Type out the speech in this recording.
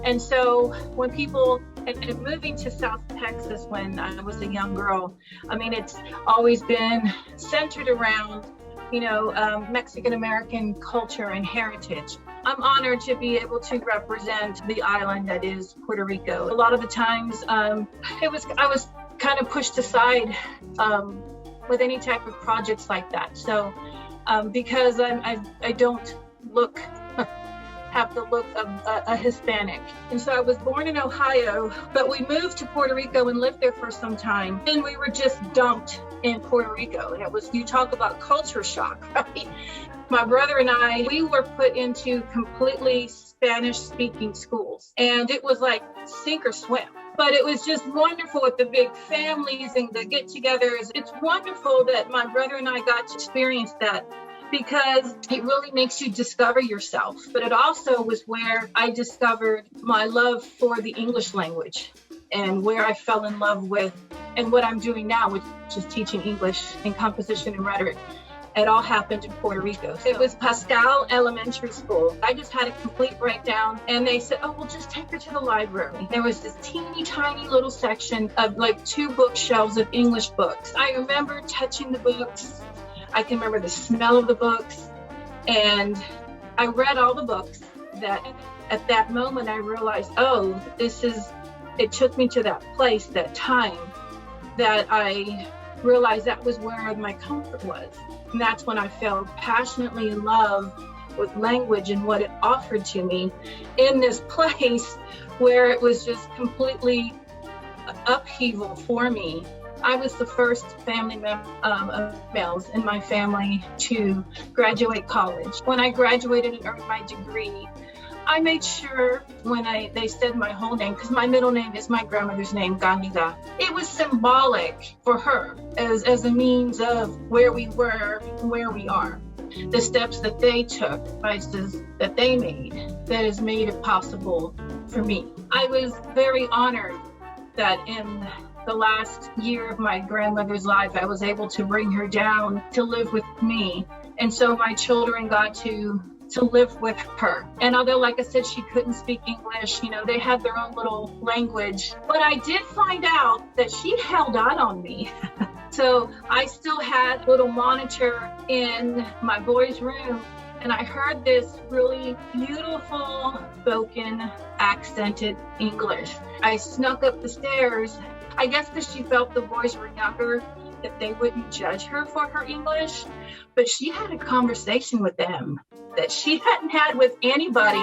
And so when people, and moving to South Texas when I was a young girl, I mean, it's always been centered around, Mexican-American culture and heritage. I'm honored to be able to represent the island that is Puerto Rico. A lot of the times, I was kind of pushed aside with any type of projects like that. So because I don't have the look of a Hispanic. And so I was born in Ohio, but we moved to Puerto Rico and lived there for some time. And we were just dumped in Puerto Rico. And you talk about culture shock, right? My brother and I, we were put into completely Spanish-speaking schools. And it was like sink or swim. But it was just wonderful with the big families and the get-togethers. It's wonderful that my brother and I got to experience that, because it really makes you discover yourself. But it also was where I discovered my love for the English language and where I fell in love with and what I'm doing now, which is teaching English in composition and rhetoric. It all happened in Puerto Rico. It was Pascal Elementary School. I just had a complete breakdown, and they said, oh, well, just take her to the library. There was this teeny tiny little section of like 2 bookshelves of English books. I remember touching the books. I can remember the smell of the books, and I read all the books. That at that moment I realized, it took me to that place, that time, that I realized that was where my comfort was. And that's when I fell passionately in love with language and what it offered to me in this place where it was just completely upheaval for me. I was the first family member of males in my family to graduate college. When I graduated and earned my degree, I made sure when they said my whole name, because my middle name is my grandmother's name, Ganida. It was symbolic for her as a means of where we were and where we are. The steps that they took, choices that they made, that has made it possible for me. I was very honored that in the last year of my grandmother's life, I was able to bring her down to live with me. And so my children got to live with her. And although, like I said, she couldn't speak English, they had their own little language. But I did find out that she held out on me. So I still had a little monitor in my boys' room, and I heard this really beautiful spoken, accented English. I snuck up the stairs. I guess because she felt the boys were younger, that they wouldn't judge her for her English, but she had a conversation with them that she hadn't had with anybody.